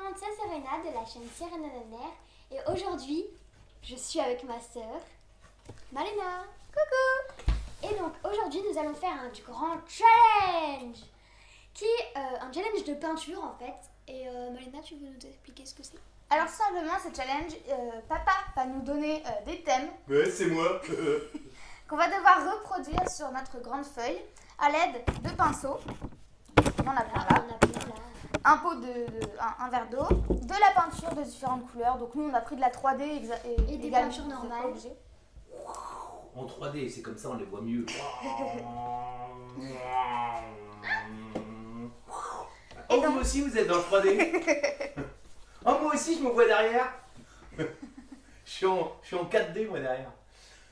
monde, c'est Serena de la chaîne Serena Nanner et aujourd'hui je suis avec ma sœur Malena. Coucou. Et donc aujourd'hui nous allons faire un grand challenge qui est un challenge de peinture en fait. Et Malena, tu veux nous expliquer ce que c'est? Alors simplement ce challenge, papa va nous donner des thèmes Ouais, c'est moi. qu'on va devoir reproduire sur notre grande feuille à l'aide de pinceaux. On en a plein là. On a plein là. Un pot un verre d'eau, de la peinture de différentes couleurs. Donc nous on a pris de la 3D Et des également, peintures c'est pas normales. obligé. En 3D, c'est comme ça, on les voit mieux. Et Oh, donc- vous aussi, vous êtes dans le 3D. Oh, moi aussi, je me vois derrière. je suis en 4D, moi, derrière.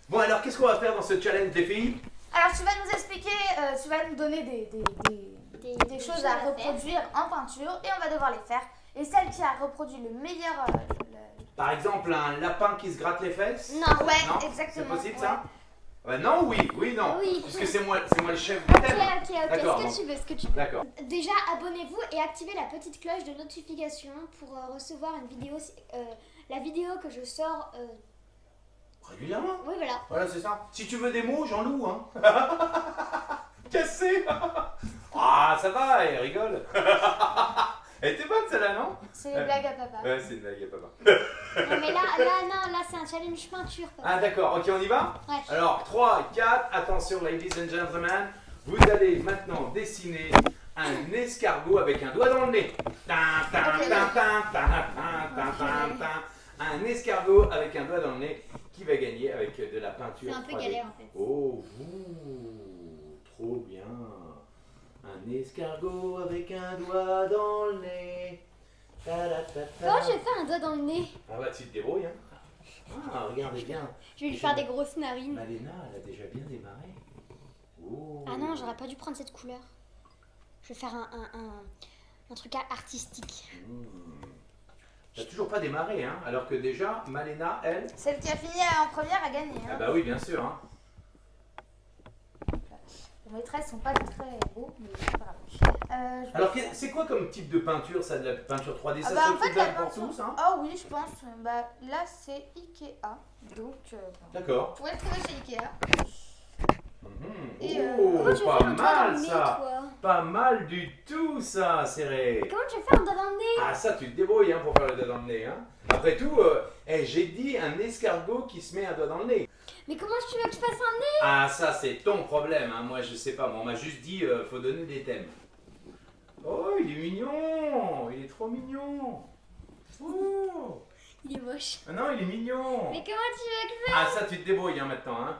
Bon, alors, qu'est-ce qu'on va faire dans ce challenge, les filles? Alors tu vas nous expliquer, tu vas nous donner des choses à faire. reproduire en peinture et on va devoir les faire. Et celle qui a reproduit le meilleur... Par exemple, un lapin qui se gratte les fesses? Non. Ouais, Non, exactement. c'est possible, ouais. ça? Non, oui, non. Oui. Parce que c'est moi le chef du Ok, thème. ok, D'accord, ce que tu veux. D'accord. Déjà, abonnez-vous et activez la petite cloche de notification pour recevoir une vidéo, la vidéo que je sors. Régulièrement? Oui, voilà. Voilà, c'est ça. Si tu veux des mots, j'en loue, hein. Cassé. Ah, ça va, elle rigole. Elle était bonne, celle-là, non? C'est les blagues à papa. Ouais, c'est une blague, à papa. Non, mais là, c'est un challenge peinture. Papa. Ah, d'accord, ok, on y va? Ouais. Alors, 3, 4, attention, ladies and gentlemen. Vous allez maintenant dessiner un escargot avec un doigt dans le nez. Tin, tin, Ok. tin, tin, tin, tin, tin, tin, tin. Un escargot avec un doigt dans le nez qui va gagner avec de la peinture. C'est un peu 3D. galère en fait. Oh, trop bien. Un escargot avec un doigt dans le nez. Ta-da-ta-ta. Comment je vais faire un doigt dans le nez? Ah bah tu te débrouilles, hein. Ah, regardez bien. Je vais lui faire des grosses narines. Malena, elle a déjà bien démarré. Oh. Ah non, j'aurais pas dû prendre cette couleur. Je vais faire un truc artistique. T'as toujours pas démarré, hein. Alors que déjà, Malena, elle... Celle qui a fini en première a gagné. Ah Hein. bah oui, bien sûr, hein. Les traits sont pas très beaux, mais c'est pas grave. Je vais Alors, faire- c'est quoi comme type de peinture, ça, de la peinture 3D? Ah Ça bah, se en fait, trouve la pour peinture... tous, hein. Oh oui, je pense. Bah, là, c'est Ikea. Donc, bon. D'accord. Vous pouvez le trouver chez Ikea. Et, Oh, Comment tu veux pas faire un doigt dans le mal nez, ça. toi? Pas mal du tout ça, Céré. Comment tu veux faire un doigt dans le nez? Ah ça, tu te débrouilles hein, pour faire le doigt dans le nez. Hein. Après tout, j'ai dit un escargot qui se met un doigt dans le nez. Mais comment tu veux que je fasse un nez? Ah ça, c'est ton problème. Hein. Moi, je sais pas. Moi, on m'a juste dit, faut donner des thèmes. Oh, il est mignon. Il est trop mignon. Oh. Il est moche. Ah non, il est mignon. Mais comment tu veux que je Ah ça, tu te débrouilles hein, maintenant. Hein.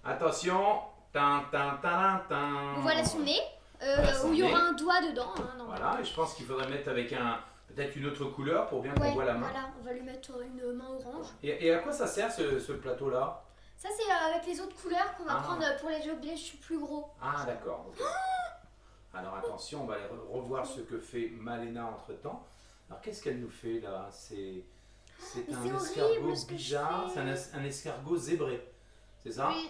Attention. Tin, tin, tin, tin. Voilà son nez, Voilà son où il y aura nez. un doigt dedans. Hein, normalement. Voilà, et je pense qu'il faudrait mettre avec peut-être une autre couleur pour bien qu'on Ouais, voit la main. voilà, on va lui mettre une main orange. Et à quoi ça sert ce plateau-là? Ça, c'est avec les autres couleurs qu'on va Ah. prendre pour les jeux plus gros. Ah d'accord. Ok. Alors attention, on va aller revoir ce que fait Malena entre-temps. Alors qu'est-ce qu'elle nous fait là? C'est Mais un c'est escargot horrible, ce que je bizarre, fais. c'est un escargot zébré. C'est ça? Oui,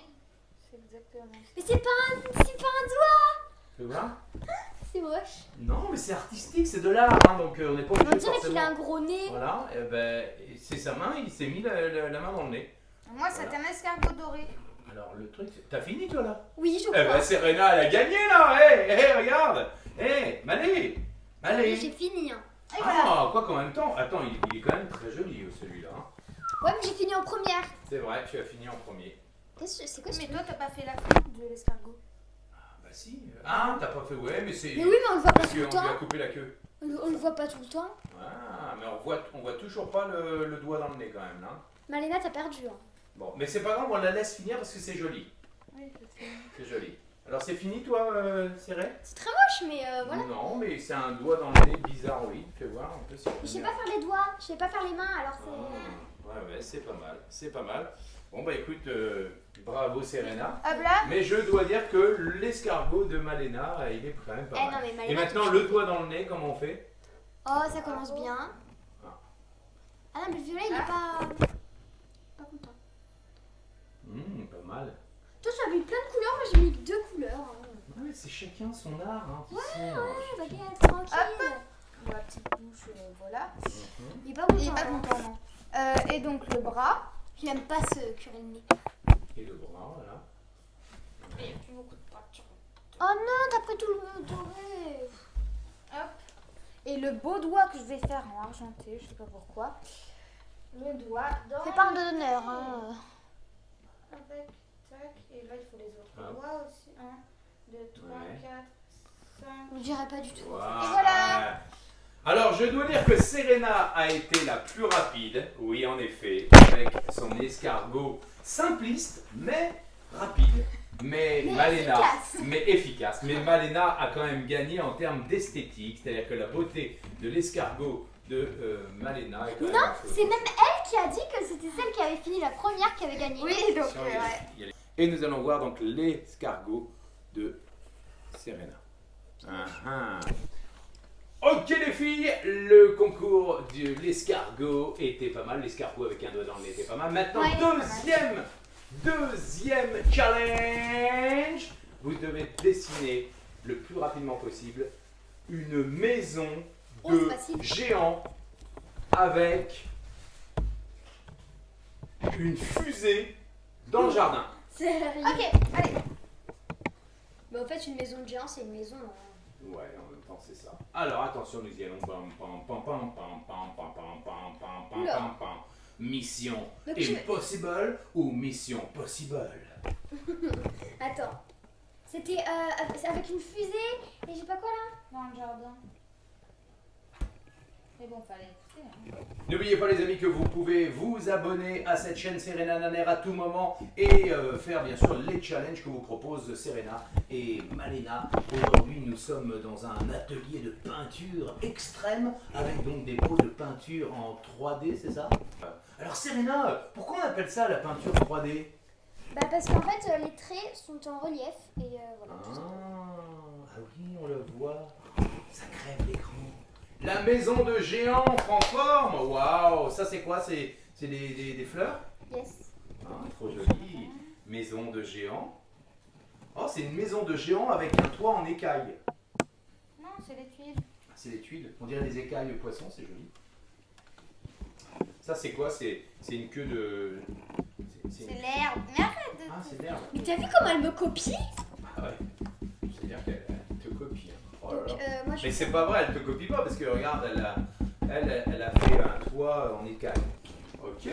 c'est exactement ça. Mais c'est pas un doigt. Tu vois? C'est moche. Non, mais c'est artistique, c'est de l'art, hein, donc on n'est pas On obligé dirait qu'il forcément. a un gros nez. Voilà, et ben, c'est sa main, il s'est mis la main dans le nez. Moi, c'est un escargot doré. Alors le truc, t'as fini toi là? Oui, je Eh crois. ben Serena, elle a gagné là! Hé, regarde! Hé, Malé! Mais j'ai Malé! fini. Hein. Et voilà. Ah, quoi qu'en même temps, attends, il est quand même très joli celui-là. Hein. Ouais, mais j'ai fini en première. C'est vrai, tu as fini en premier. C'est quoi ce Mais truc? toi, t'as pas fait la fin de l'escargot. Ah bah si. Ah, t'as pas fait, ouais, mais c'est... Mais oui, mais on le voit pas Parce tout le qu'on lui a temps. coupé la queue. On le voit pas tout le temps. Ah, mais on voit toujours pas le doigt dans le nez quand même, hein. Malena, t'as perdu. Hein. Bon, mais c'est pas grave, on la laisse finir parce que c'est joli. Oui, je sais. C'est joli. Alors c'est fini toi, Céré? C'est très moche, mais voilà. Non, mais c'est un doigt dans le nez bizarre, oui. Fais voir un peu si on Je sais peut pas faire les doigts, je sais pas faire les mains, alors c'est... Ouais, c'est pas mal, c'est pas mal. Bon bah écoute, bravo Serena. Hop là. Mais je dois dire que l'escargot de Malena, il est quand même pas Eh mal. non, mais Et Malena, maintenant tu- le doigt dans le nez, comment on fait? Oh, ça commence bien. Ah. Ah non, mais le violet, il est pas content. Pas mal. Toi, tu as mis plein de couleurs, moi j'ai mis que 2 couleurs. Hein. Ouais, c'est chacun son art, hein, tu sais. Ouais, baguette, tranquille. On va petite bouche, voilà. Il est pas Il est content. pas hein. content, non. Et donc le bras. Il aime pas se curer le nez. Et le bras, voilà. Il n'y a plus beaucoup de peinture. Oh non, t'as pris tout le doré. Hop. Et le beau doigt que je vais faire en argenté, je sais pas pourquoi. Le doigt dans C'est pas un d'honneur. Hein. avec tac. Et là il faut les autres Ah. doigts aussi. 1, 2, 3, Ouais. 4, 5. On dirait pas du tout. Voilà. Et voilà. Alors, je dois dire que Serena a été la plus rapide, oui en effet, avec son escargot simpliste, mais rapide. Mais Malena, efficace. mais efficace. Mais Malena a quand même gagné en termes d'esthétique, c'est-à-dire que la beauté de l'escargot de Malena est quand même. Non, un peu- c'est même elle qui a dit que c'était celle qui avait fini la première qui avait gagné. Oui, donc Sur les- Et nous allons voir donc l'escargot de Serena. Ok les filles, le concours de l'escargot était pas mal. L'escargot avec un doigt dans le nez était pas mal. Maintenant, Ouais, deuxième challenge. Vous devez dessiner le plus rapidement possible une maison Oh, de c'est facile. géant avec une fusée dans le jardin. C'est rien. Ok, allez. Mais en fait, une maison de géant, c'est une maison. Ouais, en même temps, c'est ça. Alors, attention, nous y allons. Pam, pam, pam, pam, pam, pam, pam, pam, pam, pam, pam, Oula. pam, pam. Mission Donc, je- impossible ou mission possible? Attends. C'était avec une fusée et j'ai pas quoi là. Dans le jardin. Mais bon, fallait écouter. Hein. N'oubliez pas, les amis, que vous pouvez vous abonner à cette chaîne Serena Naner à tout moment et faire bien sûr les challenges que vous proposent Serena et Malena. Aujourd'hui, nous sommes dans un atelier de peinture extrême avec donc des pots de peinture en 3D, c'est ça? Alors Serena, pourquoi on appelle ça la peinture 3D? Bah parce qu'en fait les traits sont en relief et voilà. tout ça. Ah oui, on le voit. Ça crève l'écran. La maison de géant en forme. Waouh, ça c'est quoi? C'est des fleurs? Yes. Ah, trop joli. Maison de géant. Oh, c'est une maison de géant avec un toit en écaille. Non, c'est les tuiles. Ah, c'est des tuiles. On dirait des écailles de poisson, c'est joli. Ça c'est quoi? C'est une queue de... C'est l'herbe. Mais arrête de. Ah, c'est l'herbe. Mais t'as vu comment elle me copie? Ah ouais. C'est-à-dire qu'elle te copie. Hein. Oh là Donc là. moi je. Mais c'est pas vrai, elle te copie pas parce que regarde, elle a fait un toit en écaille. Ok.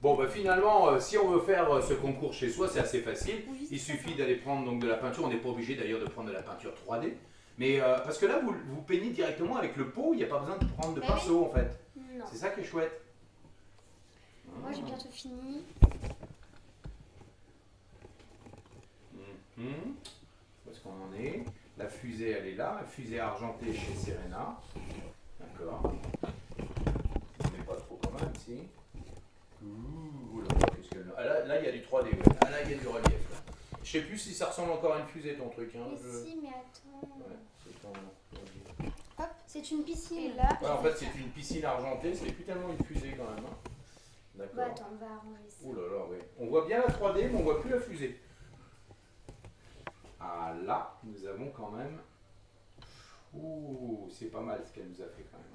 Bon bah finalement, si on veut faire ce concours chez soi, c'est assez facile. Oui, Il suffit d'aller prendre donc de la peinture. On n'est pas obligé d'ailleurs de prendre de la peinture 3D. Mais parce que là, vous peignez directement avec le pot. Il n'y a pas besoin de prendre de Mais pinceau en fait. Non. C'est ça qui est chouette. Moi j'ai bientôt fini. Où est-ce qu'on en est? La fusée, elle est là. La fusée argentée chez Serena. D'accord. Mais pas trop quand même, si. Ouh là là, qu'est-ce qu'elle a. Là, il y a du 3D. Ouais. Ah, là, il y a du relief. Là. Je sais plus si ça ressemble encore à une fusée, ton truc. Hein. Mais Je- si, mais attends. Ouais, c'est ton... C'est une piscine. Et là. Ouais, en fait, c'est une piscine argentée. C'est plus tellement une fusée quand même. Hein. Bah D'accord. attends, on va arranger ça. Ouh là là, oui. On voit bien la 3D, mais on voit plus la fusée. Ah là, nous avons quand même... Ouh, c'est pas mal ce qu'elle nous a fait quand même.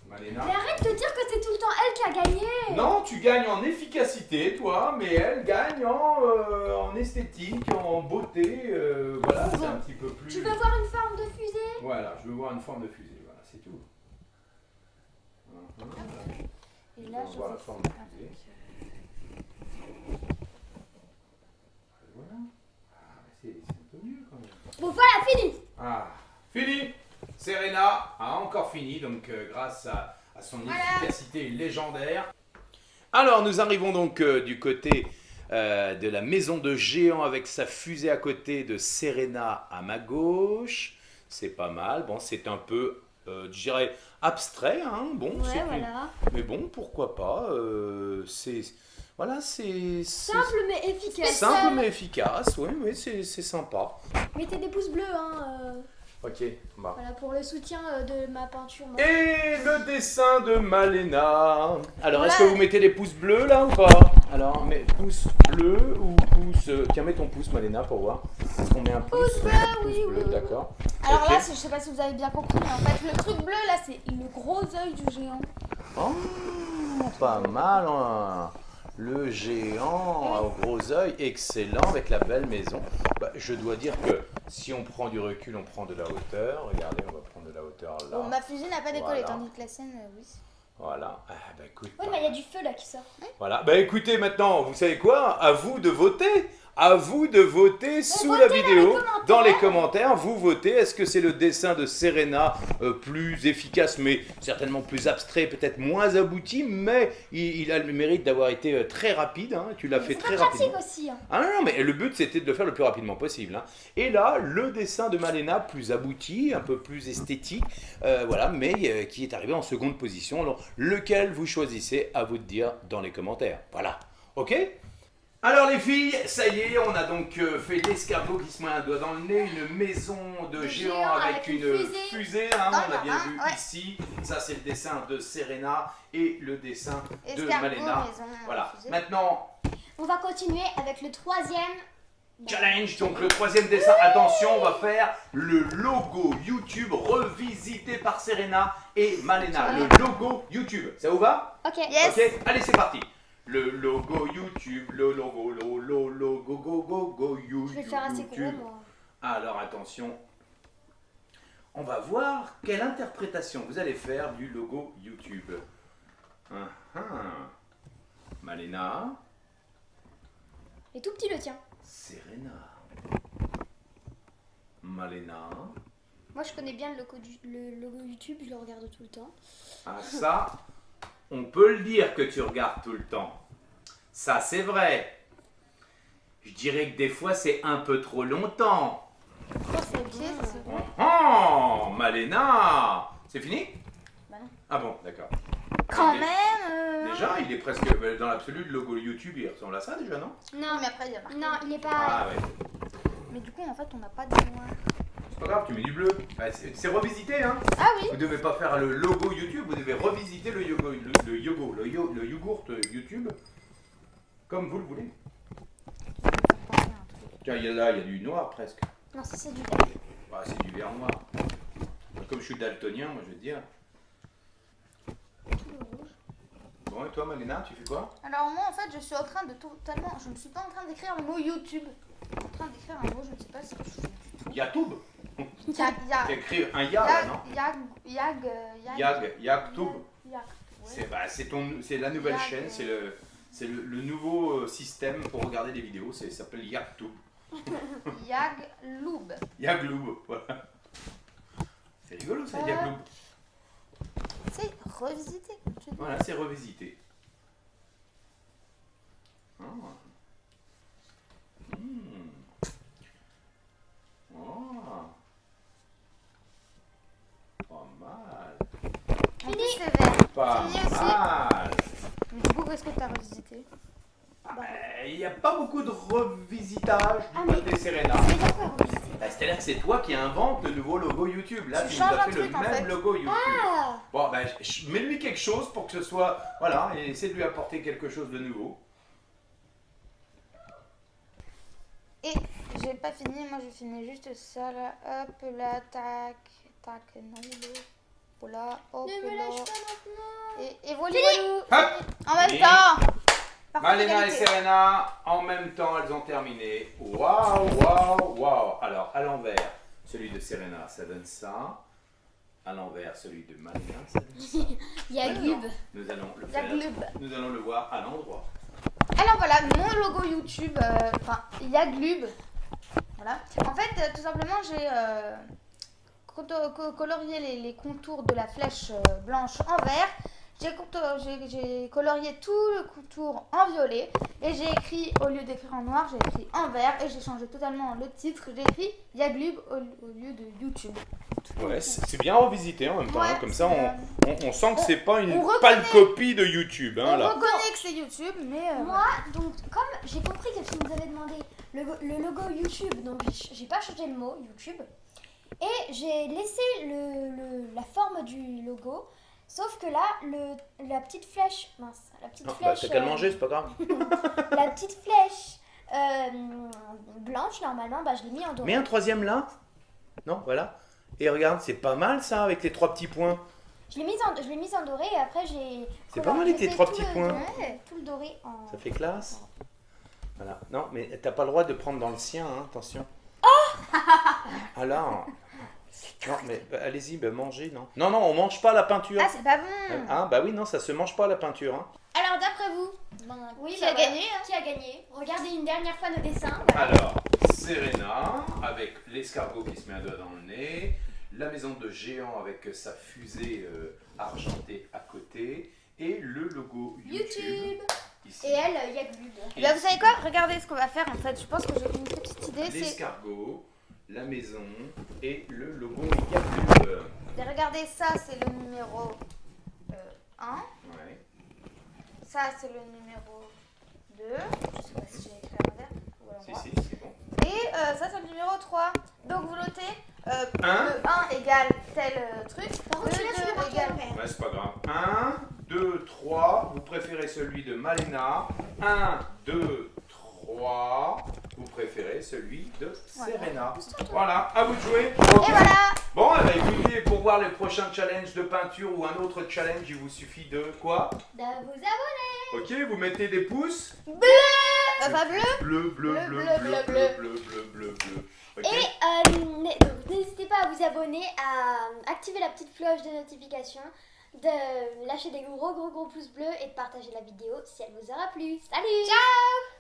Malena. Mais arrête de dire que c'est tout le temps elle qui a gagné. Non, tu gagnes en efficacité, toi, mais elle gagne en esthétique, en beauté. Voilà, c'est un petit peu plus... Tu veux voir une forme de fusée? Voilà, je veux voir une forme de fusée, voilà, c'est tout. Et là, On je voit la vais forme faire de fusée. Voilà. Ah, c'est un peu mieux quand même. Bon voilà, fini. Ah, fini. Serena a encore fini, donc grâce à son efficacité légendaire. Alors, nous arrivons donc du côté de la maison de géant avec sa fusée à côté de Serena à ma gauche. C'est pas mal. Bon, c'est un peu, je dirais, abstrait. Hein. Bon, c'est Ouais, voilà. mais bon, pourquoi pas. C'est voilà, c'est Simple mais efficace. simple mais efficace. Oui, oui, c'est sympa. Mettez des pouces bleus, hein. Ok, bah. Voilà, pour le soutien de ma peinture. Et le dessin de Malena. Alors, est-ce que Voilà. vous mettez des pouces bleus là ou pas? Alors, mais pouce bleu ou pouce... Tiens, mets ton pouce, Malena, pour voir. Est-ce qu'on met un pouce? Pouce bleu, oui, bleu, oui. d'accord. Alors Ok. là, je sais pas si vous avez bien compris, mais en fait, le truc bleu là, c'est le gros œil du géant. Oh, pas mal, hein. Le géant au gros œil, excellent, avec la belle maison. Bah, je dois dire que si on prend du recul, on prend de la hauteur. Regardez, on va prendre de la hauteur là. Bon, ma fusée n'a pas décollé, Voilà. tandis que la sienne, oui. Voilà. Ah, bah, écoute, Oui, mais il y a du feu là qui sort. voilà. Bah écoutez maintenant, vous savez quoi? À vous de voter. À vous de voter sous la vidéo, dans les commentaires. Vous votez. Est-ce que c'est le dessin de Serena plus efficace, mais certainement plus abstrait, peut-être moins abouti, mais il a le mérite d'avoir été très rapide. Hein. Tu l'as fait C'est très pas pratique rapidement. aussi. Hein. Ah non, mais le but c'était de le faire le plus rapidement possible. Hein. Et là, le dessin de Malena plus abouti, un peu plus esthétique, voilà, mais qui est arrivé en seconde position. Alors, lequel vous choisissez, à vous de dire dans les commentaires. Voilà, ok? Alors les filles, ça y est, on a donc fait l'escargot qui se met un doigt dans le nez, une maison de géant avec une fusée, hein, Dans on a le bien main, vu ouais. ici. Ça c'est le dessin de Serena et le dessin de Escargot, Malena. maison, Voilà, fusée. maintenant... On va continuer avec le troisième. Challenge, donc le troisième dessin, attention, on va faire le logo YouTube revisité par Serena et Malena. Le logo YouTube, ça vous va? Ok. Yes. Ok, allez c'est parti. Le logo YouTube, le logo, logo, go, YouTube. Je vais le faire assez gros, moi. Alors attention, on va voir quelle interprétation vous allez faire du logo YouTube. Malena, Et tout petit le tien. Serena. Malena. Moi, je connais bien le logo YouTube, je le regarde tout le temps. Ah ça, on peut le dire que tu regardes tout le temps. Ça c'est vrai. Je dirais que des fois c'est un peu trop longtemps. Oh, c'est Ok, bien. c'est bon. Oh, Malena. C'est fini? Bah non. Ah bon, d'accord. Quand Dé- même. Déjà, il est presque dans l'absolu, le logo YouTube, il ressemble à ça déjà, non? Non, Mais après, il y a marqué. non, il est pas. Ah ouais. Mais du coup, en fait, on n'a pas de noir. C'est pas grave, tu mets du bleu. Bah, c'est revisité, hein. Ah oui. Vous devez pas faire le logo YouTube, vous devez revisiter le yogourt YouTube comme vous le voulez. Tiens, là, il y a du noir presque. Non, ça c'est du vert. Bah, c'est du vert noir. Comme je suis daltonien, moi je vais te dire. Bon, et toi, Malena, tu fais quoi? Alors moi, en fait, je suis en train de totalement... Je ne suis pas en train d'écrire le mot YouTube. Je suis en train d'écrire un mot, je ne sais pas ce que je fais du tout. Yatoub. Yag. T'écris un ya là, non? Yagtoub. C'est la nouvelle Yag, chaîne, c'est le nouveau système pour regarder des vidéos, ça s'appelle Yagtoub. Yagloub. Yagloub, voilà. C'est rigolo ça, Yagloub. C'est revisité, comme tu dis. Voilà, c'est revisité. Ah. Ah. Pas mal. En plus, c'est vert. Pas Fini aussi. mal. Mais du coup, qu'est-ce que tu as revisité? Il n'y a pas beaucoup de revisitage du côté Serena. Mais d'accord, oui. Bah, c'est-à-dire que c'est toi qui invente le nouveau logo YouTube. Là, Tu tu nous as changes un fait le truc, en même fait. logo YouTube. Ah, Bon, bah, mets-lui quelque chose pour que ce soit... Voilà, et essaie de lui apporter quelque chose de nouveau. Et j'ai pas fini, moi je finis juste ça là. Hop là, tac, tac, non, voilà, hop ne me lâche là. pas maintenant. Et voilà, Hop. en même Fini. temps. Parfait, Malena et égalité. Serena, en même temps, elles ont terminé. Waouh, waouh, waouh. Alors, à l'envers, celui de Serena, ça donne ça. À l'envers, celui de Malena, ça donne ça. Yagub. Nous allons le faire. Yaglub. Nous allons le voir à l'endroit. Alors voilà, mon logo YouTube, enfin Yaglub. Voilà. En fait, tout simplement, j'ai colorié les contours de la flèche blanche en vert. J'ai colorié tout le contour en violet. Et j'ai écrit, au lieu d'écrire en noir, j'ai écrit en vert. Et j'ai changé totalement le titre. J'ai écrit Yaglub au lieu de YouTube. Ouais, c'est bien revisité en même temps. Ouais, hein. Comme ça, on sent que c'est pas une on pâle reconnaît- copie de YouTube. Hein, On là. reconnaît que c'est YouTube, mais... Moi, donc, comme j'ai compris que tu nous avais demandé le logo YouTube, donc j'ai pas changé le mot YouTube. Et j'ai laissé la forme du logo, sauf que là, la petite flèche, mince, la petite Ah, bah, flèche, t'as qu'à le manger, c'est pas grave. la petite flèche blanche, normalement, bah, je l'ai mis en doré. Mets un troisième là. Non, voilà. Et regarde, c'est pas mal ça avec les 3 petits points. Je l'ai mise en doré et après j'ai... C'est pas mal avec tes 3 petits points. Ouais, tout le doré en... Ça fait classe. Voilà. Non, mais t'as pas le droit de prendre dans le sien, hein, attention. Alors... Non, mais allez-y, mangez, non. Non, non, on mange pas la peinture. Ah, c'est pas bon. Ah, bah oui, non, ça se mange pas la peinture. Hein. Alors d'après vous, Oui, qui bah a voilà. gagné Qui a gagné? Regardez une dernière fois nos dessins. Alors, Serena, avec l'escargot qui se met un doigt dans le nez, la maison de géant avec sa fusée argentée à côté, et le logo YouTube. Ici. Et elle, Yaglub. Et bah, vous savez quoi? Regardez ce qu'on va faire en fait. Je pense que j'ai une petite idée. C'est L'escargot, la maison et le logo Yaglub. regardez, ça c'est le numéro 1. Ouais. Ça c'est le numéro 2. Je sais pas si j'ai écrit à l'envers ou à l'endroit. Si, c'est bon. Et ça c'est le numéro 3. Donc vous notez Un. le 1 égale tel truc. Par contre, Le celui-là, tu 2 le marques à égale. l'envers. Ouais, c'est pas grave. 1, 2, 3. Vous préférez celui de Malena. 1, 2, 3. Vous préférez celui de Serena. Voilà, à vous de jouer. Et voilà. Bon, eh ben, écoutez, pour voir les prochains challenges de peinture ou un autre challenge, il vous suffit de quoi? De vous abonner. Ok, vous mettez des pouces. Pas bleu. Bleu, bleu, bleu, bleu, bleu, bleu, bleu, bleu, bleu. Ok. Et donc, n'hésitez pas à vous abonner, à activer la petite cloche de notification, de lâcher des gros pouces bleus et de partager la vidéo si elle vous aura plu. Salut! Ciao!